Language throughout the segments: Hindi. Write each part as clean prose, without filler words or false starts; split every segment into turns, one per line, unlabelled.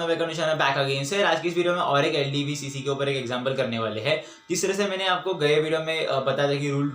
वेलकम निशान बैक अगेन सर। आज की इस वीडियो में और एक एलडीवी-सीसी के ऊपर एक एग्जांपल करने वाले हैं। जिस तरह से मैंने आपको गए वीडियो में बताया था कि रूल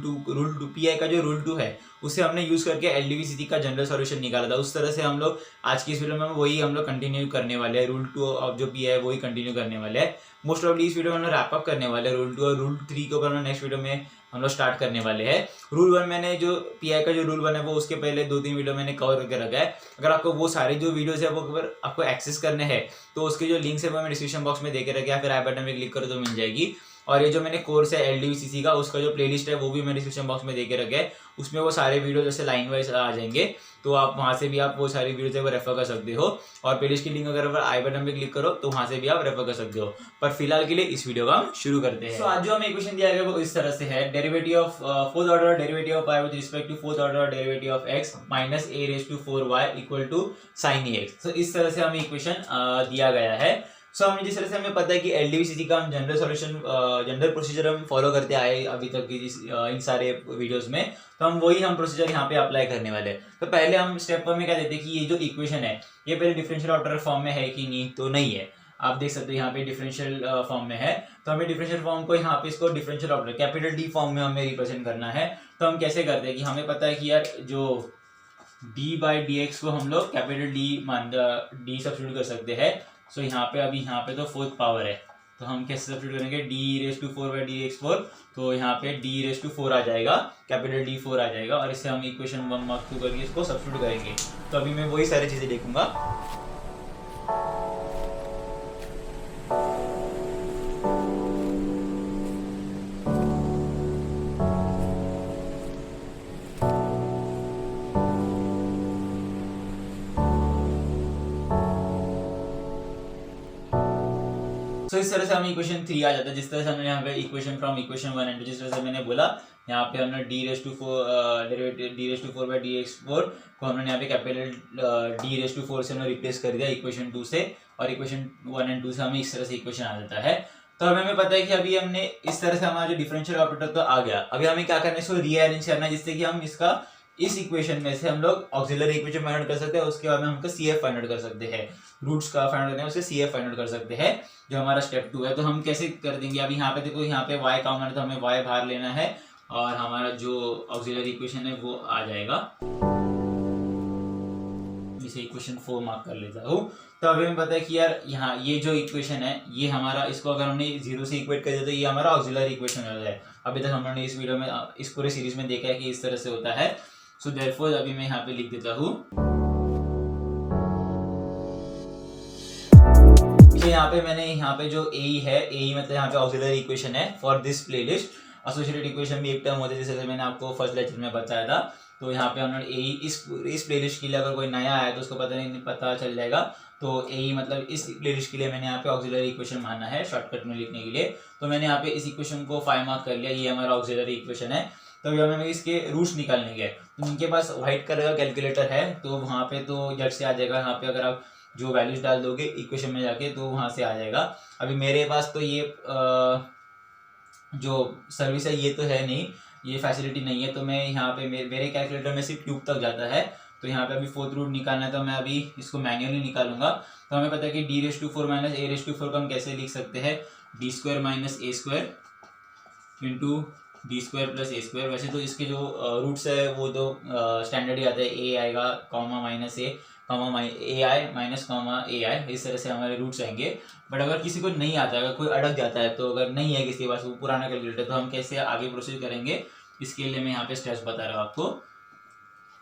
टू पीआई का जो रूल 2 है उसे हमने यूज करके एलडीवी-सीसी का जनरल सॉल्यूशन निकाला था। उस तरह से हम लोग आज की इस वीडियो में वही हम लोग कंटिन्यू करने वाले हैं। रूल 2 ऑफ जो पीआई है वही कंटिन्यू करने वाले हैं। मोस्ट प्रॉब्ली इस वीडियो में हम लोग रैप अप करने वाले हैं रूल 2 और रूल 3 के ऊपर नेक्स्ट वीडियो में हम लोग स्टार्ट करने वाले हैं। रूल 1 मैंने जो पीआई का जो रूल 1 है वो उसके पहले 2-3 वीडियो मैंने कवर करके रखा है। अगर आपको वो सारे जो वीडियोस है वो अगर आपको एक्सेस करने हैं तो उसके जो लिंक्स है वो मैं डिस्क्रिप्शन बॉक्स में देके रखे या फिर आई बटन में क्लिक करो तो मिल जाएगी। और ये जो मैंने कोर्स है एलडीवी-सीसी का उसका जो प्लेलिस्ट है वो भी मैं डिस्क्रिप्शन बॉक्स में देके रखे है। उसमें वो सारे वीडियो जैसे लाइन वाइज आ जाएंगे तो आप वहां से भी आप वो सारी वीडियोस है वो रेफर कर सकते हो। और प्लेलिस्ट की लिंक अगर आई बटन में क्लिक करो तो वहां से भी आप रेफर कर सकते हो। पर फिलहाल के लिए इस वीडियो का हम शुरू करते हैं। तो आज जो हमें इक्वेशन दिया गया वो इस तरह से है। Derivative of fourth order derivative of y with respect to fourth order derivative of x minus a raise to 4y equal to sin ax। तो इस तरह से हमें इक्वेशन दिया गया है। सो हमने जिस तरह से हमें पता है कि एलडीवी-सीसी का हम जनरल सॉल्यूशन जनरल प्रोसीजर हम फॉलो करते आए अभी तक की इन सारे वीडियोस में, तो हम वही हम प्रोसीजर यहाँ पे अप्लाई करने वाले हैं। तो पहले हम स्टेप 1 में क्या देते हैं कि ये जो इक्वेशन है ये पहले डिफरेंशियल ऑर्डर फॉर्म में है कि नहीं, तो नहीं है। आप देख सकते हो यहाँ पे डिफरेंशियल फॉर्म में है। तो हमें डिफरेंशियल फॉर्म को यहाँ पे इसको differential order capital D form में हमें रिप्रेजेंट करना है। तो हम कैसे करते हैं कि हमें पता है कि यार जो डी बाई डी एक्स को हम लोग कैपिटल डी सब्स्टिट्यूट कर सकते हैं। सो यहाँ पे अभी यहाँ पे तो फोर्थ पावर है तो हम कैसे सब्स्टिट्यूट करेंगे D raise to 4 by D X 4। तो यहाँ पे डी रेज़ टू 4 आ जाएगा, कैपिटल डी 4 आ जाएगा और इससे हम इक्वेशन 1 मार्क 2 करके इसको सब्स्टिट्यूट करेंगे। तो अभी मैं वही सारी चीजें लिखूंगा। तो इस तरह से हमें इक्वेशन 3 आ जाता है। जिस तरह से हमने यहाँ पे इक्वेशन फ्रॉम इक्वेशन 1 एंड 2 जिस तरह से मैंने बोला यहाँ पे हमने D raise to 4 derivative D raise to 4 by D X 4 को हमने यहाँ पे कैपिटल डी रेज़ टू 4 से हमने रिप्लेस कर दिया इक्वेशन 2 से, और इक्वेशन 1 एंड 2 से हमें इस तरह से इक्वेशन आ जाता है। तो हमें पता है कि अभी हमने इस तरह से हमारा जो डिफरेंशियल ऑपरेटर तो आ गया। अभी हमें क्या करना है, इसको रीअरेंज करना है जिससे कि हम इसका इस इक्वेशन में से हम लोग ऑक्सिलरी इक्वेशन फाइंड आउट कर सकते हैं। उसके बाद में हम सीएफ फाइंड आउट कर सकते हैं, रूट्स का फाइंड आउट करना है उससे सीएफ फाइंड आउट कर सकते हैं जो हमारा स्टेप 2 है। तो हम कैसे कर देंगे, अभी यहाँ पे देखो यहाँ पे y कॉमन है तो हमें y बाहर लेना है और हमारा जो ऑक्सिलरी इक्वेशन है वो आ जाएगा। इसे इक्वेशन 4 मार्क कर लेता हूँ। तो अभी हमें पता है कि यार यहाँ ये जो इक्वेशन है ये हमारा, इसको अगर हमने 0 से इक्वेट कर दिया तो ये हमारा ऑक्सिलरी इक्वेशन हो जाए। अभी तक हमने इस वीडियो में इस पूरे सीरीज में देखा है कि इस तरह से होता है। सो देयरफॉर अभी मैं यहाँ पे लिख देता हूँ कि यहाँ पे मैंने यहाँ पे जो ए है, ए मतलब यहाँ पे ऑक्सिलरी इक्वेशन है for this playlist. Associated equation भी एक टर्म होता है जैसे मैंने आपको फर्स्ट लेक्चर में बताया था। तो यहाँ पे हमने ए इस प्लेलिस्ट के लिए अगर कोई नया आया तो उसको पता चल जाएगा। तो ए मतलब इस प्लेलिस्ट के लिए मैंने यहाँ पे ऑक्सिलरी इक्वेशन माना है शॉर्टकट में लिखने के लिए। तो मैंने यहाँ पे इस इक्वेशन को 5 मार्क कर लिया, ये हमारा ऑक्सिलरी इक्वेशन है। तो अभी हमें इसके रूट्स निकालने के, तो उनके पास व्हाइट कलर का कैलकुलेटर है तो वहाँ पे तो झट से आ जाएगा। यहाँ पे अगर आप जो वैल्यूज डाल दोगे इक्वेशन में जाके तो वहाँ से आ जाएगा। अभी मेरे पास तो ये जो सर्विस है ये तो है नहीं, ये फैसिलिटी नहीं है। तो मैं यहाँ पे मेरे कैलकुलेटर में सिर्फ ट्यूब तक जाता है। तो यहाँ पे अभी फोर्थ रूट निकालना है तो मैं अभी इसको मैन्युअली निकालूंगा। तो हमें पता है कि D raise to 4 minus A raise to 4 को हम कैसे लिख सकते हैं, D square minus A square into D square plus A square. वैसे तो इसके जो रूट्स है वो तो स्टैंडर्ड ही आता है, ए आएगा comma minus A comma A I minus comma ए आई, इस तरह से हमारे रूट्स आएंगे। बट अगर किसी को नहीं आता है, अगर कोई अटक जाता है, तो अगर नहीं है किसी के पास वो पुराना कैलकुलेटर, तो हम कैसे आगे प्रोसीड करेंगे इसके लिए मैं यहाँ पे स्टेप्स बता रहा हूँ आपको।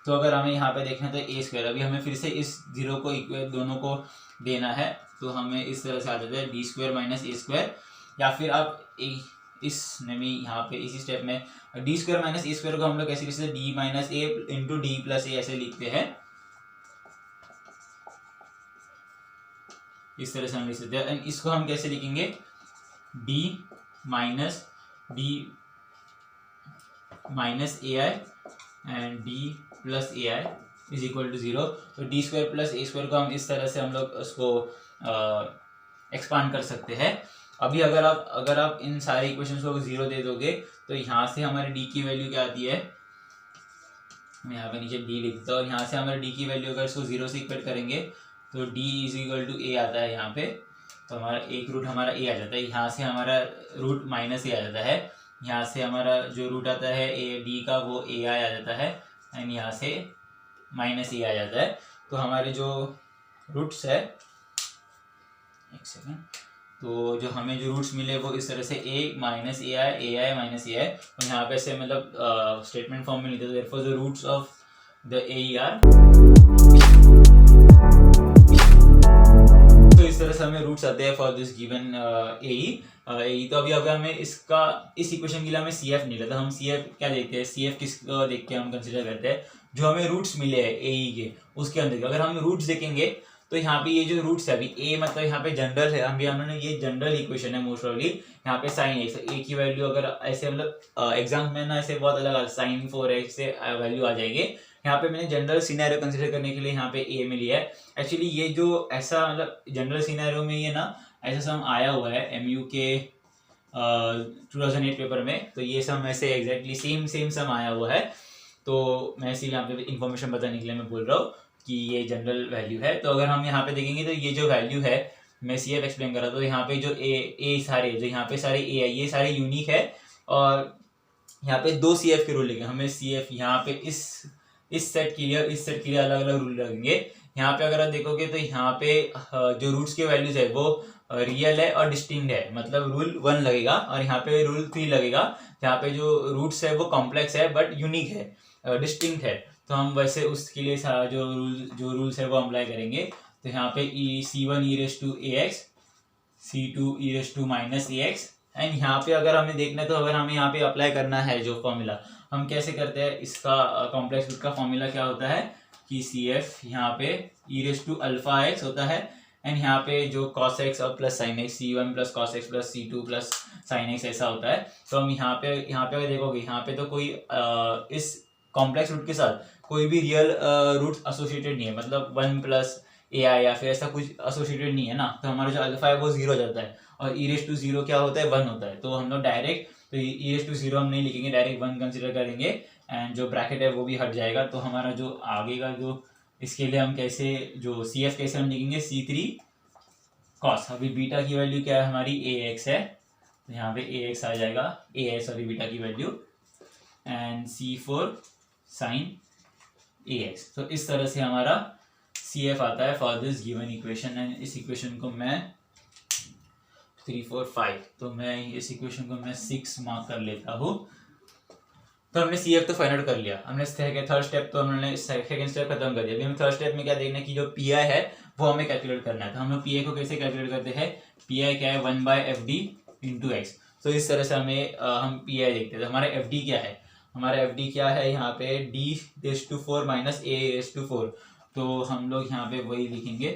तो अगर हमें यहाँ पे देखना है तो ए स्क्वायर, अभी हमें फिर से इस जीरो को दोनों को देना है तो हमें इस तरह से आ जाता है D square minus A square. या फिर आप इसमें भी यहाँ पे इसी स्टेप में D square minus A square को हम लोग कैसे लिखते हैं, डी माइनस ए इंटू डी प्लस ए ऐसे लिखते हैं। इस तरह से हम लिख सकते हैं। इसको हम कैसे लिखेंगे, D minus A I and D plus A I is equal to 0। तो D square plus A square को हम इस तरह से हम लोग उसको एक्सपांड कर सकते हैं। अभी अगर आप इन सारे इक्वेशंस को 0 दे दोगे तो यहाँ से हमारे डी की वैल्यू क्या आती है, मैं यहाँ पे नीचे डी लिखता हूँ। यहाँ से हमारे डी की वैल्यू अगर इसको 0 से इक्वेट करेंगे तो d इज इक्वल टू ए आता है यहाँ पे, तो हमारा एक रूट हमारा ए आ जाता है, यहाँ से हमारा रूट माइनस ए आ जाता है, यहाँ से हमारा जो रूट आता है ए डी का वो ए आई आ जाता है, एंड यहाँ से माइनस ए आ जाता है। तो हमारे जो रूट्स है, एक सेकेंड, तो जो हमें जो रूट्स मिले वो इस तरह से a minus A I minus A I, और यहाँ पे से मतलब स्टेटमेंट फॉर्म में लिखते हैं, therefore the roots of the A are, तो इस तरह से हमें रूट्स आते हैं फॉर दिस गिवन ए। तो अभी अगर हमें इसका इस इक्वेशन के लिए हमें सी एफ नहीं लेता, हम सी एफ क्या देखते हैं, सी एफ किसको देख के हम कंसिडर करते हैं, जो हमें रूट्स मिले हैं ए के उसके अंदर। अगर हम रूट्स देखेंगे तो यहाँ पे ये जो रूट्स है अभी ए मतलब यहाँ पे जनरल है, अभी हमने ये जनरल इक्वेशन है मोस्ट प्रॉब्ली, यहाँ पे साइन एक्स ए की वैल्यू अगर ऐसे मतलब एग्जाम में ना ऐसे बहुत अलग साइन 4x से वैल्यू आ जाएगी। यहाँ पे मैंने जनरल सिनेरियो कंसिडर करने के लिए यहाँ पे ए में लिया है। एक्चुअली ये जो ऐसा मतलब जनरल सिनेरियो में ये ना ऐसा सम आया हुआ है MU के 2008 पेपर में, तो ये सम ऐसे एग्जैक्टली सेम सम आया हुआ है। तो मैं इसीलिए यहाँ पे इन्फॉर्मेशन बताने के लिए मैं बोल रहा हूँ कि ये जनरल वैल्यू है। तो अगर हम यहाँ पे देखेंगे तो ये जो वैल्यू है, मैं सी एफ एक्सप्लेन कर रहा था, तो यहाँ पे जो ए सारे जो यहाँ पे सारे ए है ये सारे यूनिक है, और यहाँ पे दो सी एफ के रूल लेंगे हमें। सी एफ यहाँ पे इस सेट के लिए इस सेट के लिए अलग अलग रूल लगेंगे। यहाँ पे अगर आप देखोगे तो यहाँ पे जो रूट्स के वैल्यूज है वो रियल है और डिस्टिंक्ट है, मतलब रूल 1 लगेगा, और यहाँ पे रूल 3 लगेगा। यहाँ पे जो रूट्स है वो कॉम्प्लेक्स है बट यूनिक है, डिस्टिंक्ट है, तो हम वैसे उसके लिए जो रूल्स है वो अप्लाई करेंगे। तो यहाँ पे C1 e raise to ax, C2 e raise to minus ax, and यहाँ पे अगर हमें देखना है तो अगर हमें यहाँ पे अप्लाई करना है जो फॉर्मूला हम कैसे करते हैं, इसका कॉम्प्लेक्स रूट का फॉर्मूला क्या होता है कि CF यहाँ पे e raise to alpha x होता है, एंड यहाँ पे जो cos x और plus sign x, C1 plus cos x plus C2 plus sign x ऐसा होता है। तो हम यहाँ पे अगर देखोगे यहाँ पे तो कोई इस कॉम्प्लेक्स रूट के साथ कोई भी रियल रूट एसोसिएटेड नहीं है, मतलब 1 प्लस ए आई या फिर ऐसा कुछ एसोसिएटेड नहीं है ना, तो हमारा जो अल्फा है वो 0 हो जाता है, और ई रेस टू 0 क्या होता है 1 होता है। तो हम लोग डायरेक्ट तो ई रेस टू 0 हम नहीं लिखेंगे, डायरेक्ट 1 कंसिडर करेंगे, एंड जो ब्रैकेट है वो भी हट जाएगा। तो हमारा जो आगे का जो इसके लिए हम कैसे जो सी एफ कैसे हम लिखेंगे C3 कॉस, अभी बीटा की वैल्यू क्या है हमारी ax है, तो यहाँ पे ax आ जाएगा, सॉरी बीटा की value, and C4 sine ax। तो इस तरह से हमारा CF आता है for this given equation, and इस इक्वेशन को मैं 3 4 5, तो मैं इस इक्वेशन को मैं 6 मार्क कर लेता हूँ। तो हमने CF तो फाइंड आउट कर लिया, हमने थर्ड स्टेप तो हमने सेकंड स्टेप खत्म कर दिया। अभी हम थर्ड स्टेप में क्या देखना है कि जो PI है वो हमें कैलकुलेट करना है। तो हम लोग PI को कैसे कैलकुलेट करते हैं, PI क्या है 1/FD इंटू एक्स। तो इस तरह से हमें हम PI देखते हैं। तो हमारा FD क्या है, हमारा FD क्या है यहाँ पे D⁴ माइनस A⁴, तो हम लोग यहाँ पे वही लिखेंगे,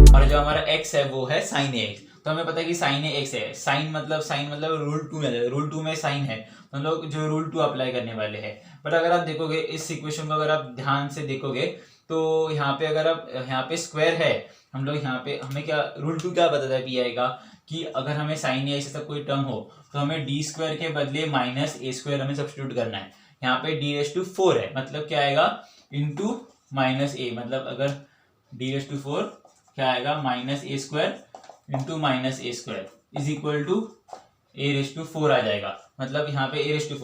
और जो हमारा x है वो है साइन ax। तो हमें पता है कि साइन ax है, साइन मतलब रूल 2 में, रूल 2 में साइन है, तो हम लोग जो रूल 2 अप्लाई करने वाले हैं। बट अगर आप देखोगे इस इक्वेशन को अगर आप ध्यान से देखोगे तो यहाँ पे अगर आप यहाँ पे स्क्वायर है, हम लोग यहाँ पे हमें क्या रूल 2 क्या बताता है PI का कि अगर हमें साइन या ऐसा कोई टर्म हो तो हमें d² के बदले माइनस a² हमें सब्स्टिट्यूट करना है। यहाँ पे d⁴ है, मतलब क्या आएगा इंटू माइनस a, मतलब अगर d⁴ क्या आएगा -a² into -a² is equal to a⁴ आ जाएगा। मतलब यहाँ पे a⁴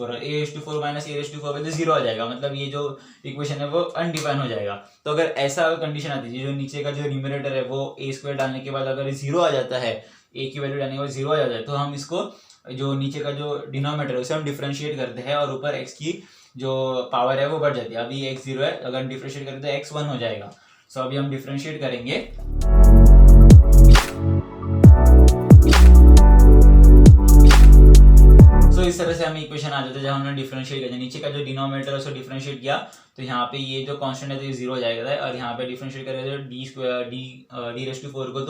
माइनस a⁴ बदले 0 आ जाएगा, मतलब ये जो इक्वेशन है वो अनडिफाइन हो जाएगा। तो अगर ऐसा कंडीशन आती है, जो नीचे का जो न्यूमरेटर है वो a² डालने के बाद अगर 0 आ जाता है, a की वैल्यू डालने के बाद 0 आ जाता है, तो हम इसको जो नीचे का जो डिनोमिनेटर है उसे हम डिफरेंशिएट करते हैं, और ऊपर x की जो पावर है वो बढ़ जाती है। अभी x 0 है, अगर डिफरेंशिएट करें तो x 1 हो जाएगा। सो अभी हम डिफरेंशिएट करेंगे, तो इस तरह से हमें इक्वेशन आ जाता है। जब हमने डिफरेंशिएट किया, नीचे का जो डिनोमिनेटर है उसको डिफरेंशिएट किया, तो यहाँ पे ये जो कांस्टेंट है तो ये 0 हो जाएगा, और यहाँ पे डिफरेंशिएट करेंगे तो d⁴ को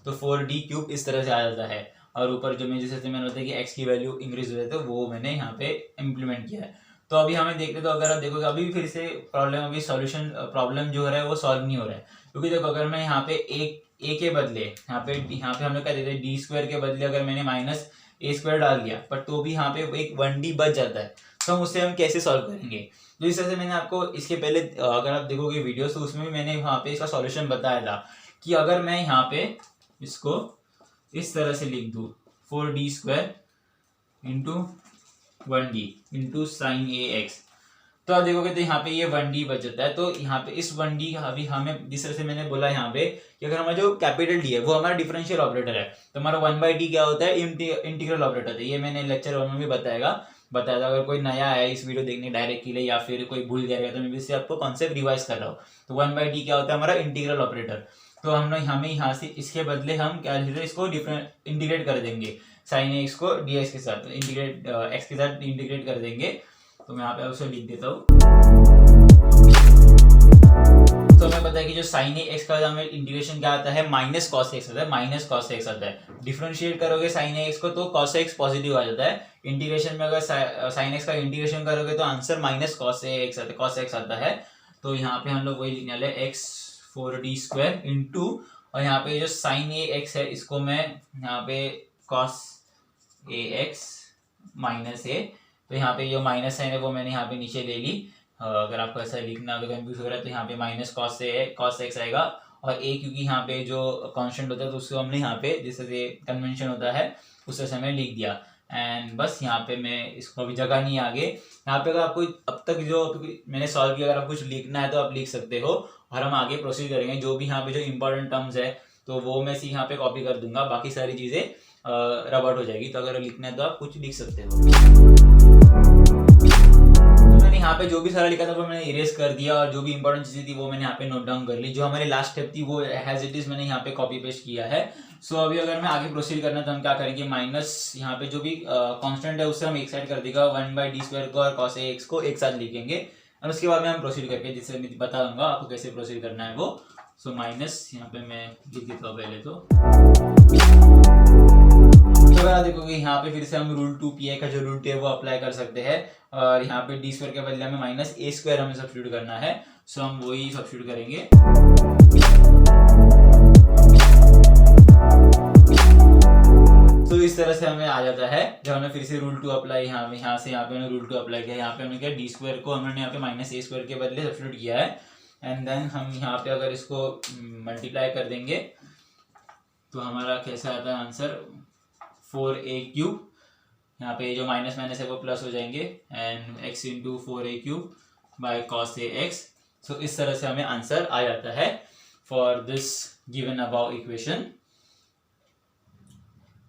तो 4d³ इस तरह से आ जाता है। और ऊपर जो मैं जैसे मैंने बताया कि x की वैल्यू इंक्रीज हो जाती है, तो वो मैंने यहाँ पे इम्प्लीमेंट किया है। तो अभी हमें देखते, तो अगर आप देखोगे अभी फिर से प्रॉब्लम जो हो रहा है वो सॉल्व नहीं हो रहा है, क्योंकि देखो अगर मैं यहाँ पे a के बदले यहाँ पे हम लोग क्या देते हैं d² के बदले अगर मैंने -a² डाल दिया, पर तो भी यहाँ पे एक 1d बच जाता है। तो हम उससे कैसे सॉल्व करेंगे। तो इस तरह से मैंने आपको इसके पहले अगर आप देखोगे वीडियोस तो उसमें भी मैंने वहाँ पे इसका सॉल्यूशन बताया था कि अगर मैं यहाँ पे इसको इस तरह से लिख दूँ 4d² into 1d into sine A X, तो आप देखोगे तो यहाँ पे ये 1d बच जाता है। तो यहाँ पे इस 1d का अभी हमें जिस तरह से मैंने बोला यहाँ पे कि अगर हमारा जो कैपिटल डी है वो हमारा डिफरेंशियल ऑपरेटर है, तो हमारा 1/d क्या होता है, इंटीग्रल ऑपरेटर है। ये मैंने लेक्चर 1 में भी बताया था। अगर कोई नया आया इस वीडियो देखने डायरेक्ट के लिए या फिर कोई भूल गया तो मैं इससे आपको कॉन्सेप्ट रिवाइज कर रहा हूँ। तो 1/d क्या होता है, हमारा इंटीग्रल ऑपरेटर। तो हमें यहाँ से इसके बदले हम क्या इसको इंटीग्रेट कर देंगे, साइन एक्स को dx के साथ इंटीग्रेट एक्स के साथ इंटीग्रेट कर देंगे। तो मैं यहाँ पे उसे लिख देता हूँ। तो हमें पता है कि जो साइन एक्स का हमें इंटीग्रेशन क्या आता है, माइनस कॉस एक्स आता है, माइनस कॉस एक्स आता है। डिफरेंशिएट करोगे साइन एक्स को तो कॉस एक्स पॉजिटिव आ जाता है। इंटीग्रेशन में अगर साइन एक्स का इंटीग्रेशन करोगे तो आंसर माइनस कॉस एक्स आता है। तो यहाँ पे हम लोग वही लिखने वाले x 4d² इंटू, और यहाँ पे जो साइन ए एक्स है इसको मैं यहाँ पे कॉस ए एक्स माइनस ए, तो यहाँ पे जो माइनस साइन है वो मैंने यहाँ पे नीचे ले ली। अगर आपको ऐसा लिखना अगर कंफ्यूज हो रहा है तो यहाँ पे माइनस कॉस एक्स आएगा, और ए क्योंकि यहाँ पे जो कांस्टेंट होता है तो उसको हमने यहाँ पे जैसे कन्वेंशन होता है उस तरह से हमने लिख दिया। एंड बस यहाँ पे मैं इसको अभी जगह नहीं आगे। यहाँ पे अगर आपको अब तक जो मैंने सॉल्व किया अगर आप कुछ लिखना है तो आप लिख सकते हो, और हम आगे प्रोसीड करेंगे। जो भी यहाँ पे जो इंपॉर्टेंट टर्म्स है तो वो मैं यहाँ पे कॉपी कर दूंगा, बाकी सारी चीजें रबड़ हो जाएगी। तो अगर लिखना है तो आप कुछ लिख सकते हो। यहाँ पे जो भी सारा लिखा था वो मैंने इरेज कर दिया, और जो भी इंपॉर्टेंट चीजें थी वो मैंने यहाँ पे नोट डाउन कर ली। जो हमारी लास्ट स्टेप थी वो हैज इट इज मैंने यहाँ पे कॉपी पेस्ट किया है। सो अभी अगर मैं आगे प्रोसीड करना तो हम क्या करेंगे, माइनस यहाँ पे जो भी कांस्टेंट है उससे हम एक साइड कर देगा 1/d² को और cos ax को एक साथ लिखेंगे, और उसके बाद में हम प्रोसीड करके जिससे मैं बता दूंगा आपको कैसे प्रोसीड करना है वो। सो माइनस यहाँ पे मैं लिख देता हूँ पहले तो अगर आप देखोगे यहाँ पे फिर से हम रूल 2 का जो रूल है वो अप्लाई कर सकते हैं, और यहाँ पे d² के बदले में माइनस a² हमें सब्स्टिट्यूट करना है। सो हम वही सब्स्टिट्यूट करेंगे। तो इस तरह से हमें आ जाता है। जब हमने फिर से रूल 2 अप्लाई यहाँ से यहाँ पे हमने रूल 2 अप्लाई किया, यहाँ पे हमने क्या d² को हमने यहाँ पे माइनस a² के बदले सब्स्टिट्यूट किया है। एंड देन हम यहाँ पे अगर इसको मल्टीप्लाई कर देंगे तो हमारा कैसा आता है आंसर 4a³ यहाँ पे जो माइनस माइनस है वो प्लस हो जाएंगे, and x into 4a³ by cos ax। So इस तरह से हमें आंसर आ जाता है for this given above equation.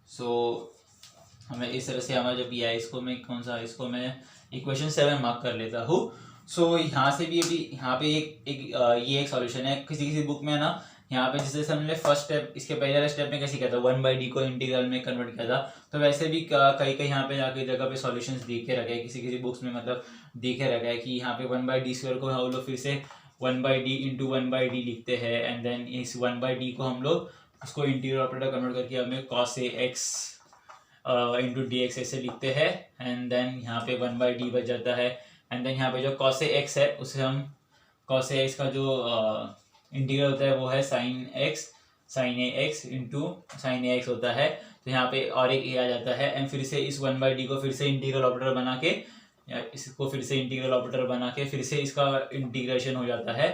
So हमें इस तरह से हमारा जो भी है इसको मैं इक्वेशन 7 मार्क कर लेता हूँ। सो यहाँ से भी अभी यहाँ पे ये एक सॉल्यूशन है। किसी बुक में ना यहाँ पे जैसे हमने फर्स्ट स्टेप इसके पहले स्टेप में कैसे किया था 1/d को इंटीग्रल में कन्वर्ट किया था, तो वैसे भी कई यहाँ पे जाके जगह पे सॉल्यूशंस देखे रखे हैं, किसी बुक्स में मतलब देखे रखा है कि यहाँ पे 1/d² को हम लोग फिर से 1/d इंटू 1/d लिखते हैं, एंड देन इस 1/d को हम लोग उसको इंटीग्रल ऑपरेटर कन्वर्ट करके हमें cos ax इंटू dx ऐसे लिखते हैं, एंड देन यहाँ पे 1/d बच जाता है। एंड देन यहाँ पे जो cos ax है उसे हम cos ax का जो इंटीग्रल होता है वो है sin ax into sin ax होता है। तो यहाँ पे और एक a आ जाता है, एंड फिर से इस 1/d को फिर से इंटीग्रल ऑपरेटर बना के फिर से इसका इंटीग्रेशन हो जाता है।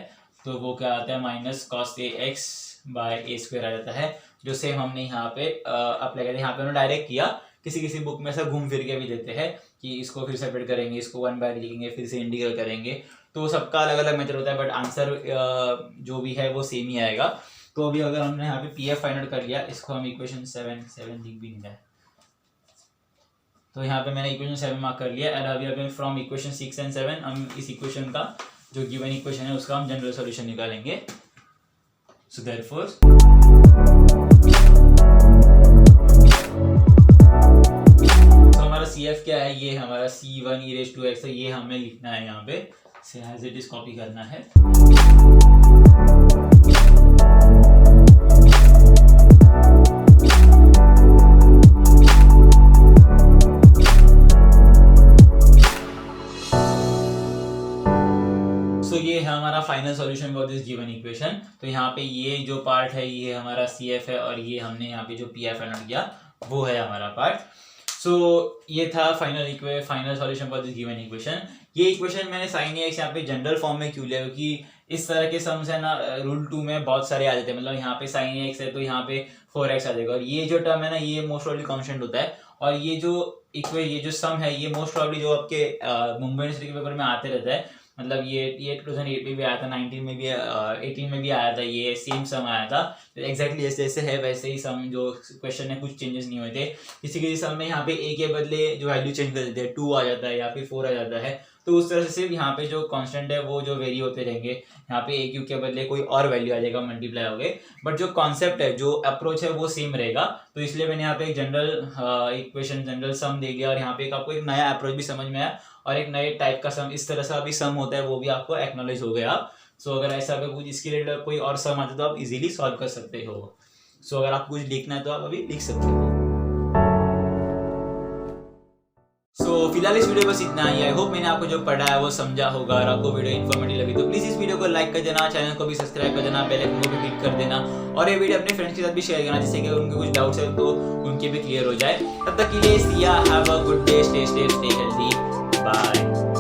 तो वो क्या आता है minus cos ax by a² आ जाता है, जो सेम हमने यहाँ पे अप्लाई किया। यहाँ पे हमने डायरेक्ट किया, किसी बुक में ऐसा घूम फिर के भी देते हैं कि इसको फिर सेपरेट करेंगे, इसको 1/d लिखेंगे, फिर से इंटीग्रल करेंगे। तो सबका अलग अलग मेथड होता है, बट आंसर जो भी है वो सेम ही आएगा। तो अभी अगर हमने यहाँ पे pf फाइंड आउट कर लिया, इसको हम इक्वेशन 7 लिख भी नहीं है, तो यहाँ पे मैंने इक्वेशन 7 मार्क कर लिया। एंड अभी फ्रॉम इक्वेशन 6 एंड 7 हम इस इक्वेशन का जो गिवन इक्वेशन है उसका हम जनरल सॉल्यूशन निकालेंगे। सो देयरफॉर हमारा CF क्या है, ये हमारा C1e⁻x है, ये हमें लिखना है यहाँ पे, से एज इट इज कॉपी करना है। ये है हमारा final solution for this given equation. तो यहाँ पे ये जो पार्ट है ये हमारा CF है, और ये हमने यहाँ पे जो PF फाइंड आउट किया वो है हमारा पार्ट। सो ये था final solution for this given equation. ये इक्वेशन मैंने sin ax यहाँ पे जनरल फॉर्म में क्यों लिया, क्योंकि इस तरह के सम्स है ना रूल 2 में बहुत सारे आ जाते हैं। मतलब यहाँ पे sin ax है तो यहाँ पे 4x आ जाएगा, और ये जो टर्म है ना ये मोस्ट प्रॉब्ली कांस्टेंट होता है। और ये जो सम है ये मोस्ट प्रॉब्ली जो आपके मुंबई यूनिवर्सिटी के पेपर में आते रहता है। मतलब ये 2008 में भी आया था, 19 में भी 18 में भी आया था, ये सेम सम आया था। तो एग्जैक्टली जैसे जैसे है वैसे ही सम जो क्वेश्चन है कुछ चेंजेस नहीं हुए थे। किसी किसी सम में यहाँ पे a के बदले जो वैल्यू चेंज कर देते हैं 2 आ जाता है या फिर 4 आ जाता है। तो उस तरह से यहाँ पे जो कांस्टेंट है वो जो वेरी होते रहेंगे, यहाँ पे a क्यू के बदले कोई और वैल्यू आ जाएगा, मल्टीप्लाई हो गए, बट जो कॉन्सेप्ट है जो अप्रोच है वो सेम रहेगा। तो इसलिए मैंने यहाँ पे एक जनरल इक्वेशन जनरल सम दे दिया, और यहाँ पे आपको एक नया अप्रोच भी समझ में आया, और एक नए टाइप का सम इस तरह से अभी सम होता है वो भी आपको एक्नॉलेज हो गया। सो अगर ऐसा अगर कुछ इसके रिलेटेड कोई और सम आता है तो आप इजीली सॉल्व कर सकते हो। सो अगर आपको कुछ लिखना है तो आप अभी लिख सकते हो। सो फिलहाल इस वीडियो बस इतना ही। आई होप मैंने आपको जो पढ़ा है वो समझा होगा, और आपको वीडियो इन्फॉर्मेटिव लगी तो प्लीज इस वीडियो को लाइक कर देना, चैनल को भी सब्सक्राइब कर देना, बेल आइकन को भी क्लिक कर देना, और ये वीडियो अपने फ्रेंड्स के साथ भी शेयर करना, जिससे कि उनके कुछ डाउट्स है तो उनके भी क्लियर हो जाए। तब तक के लिए have a good day, stay safe, stay healthy, bye.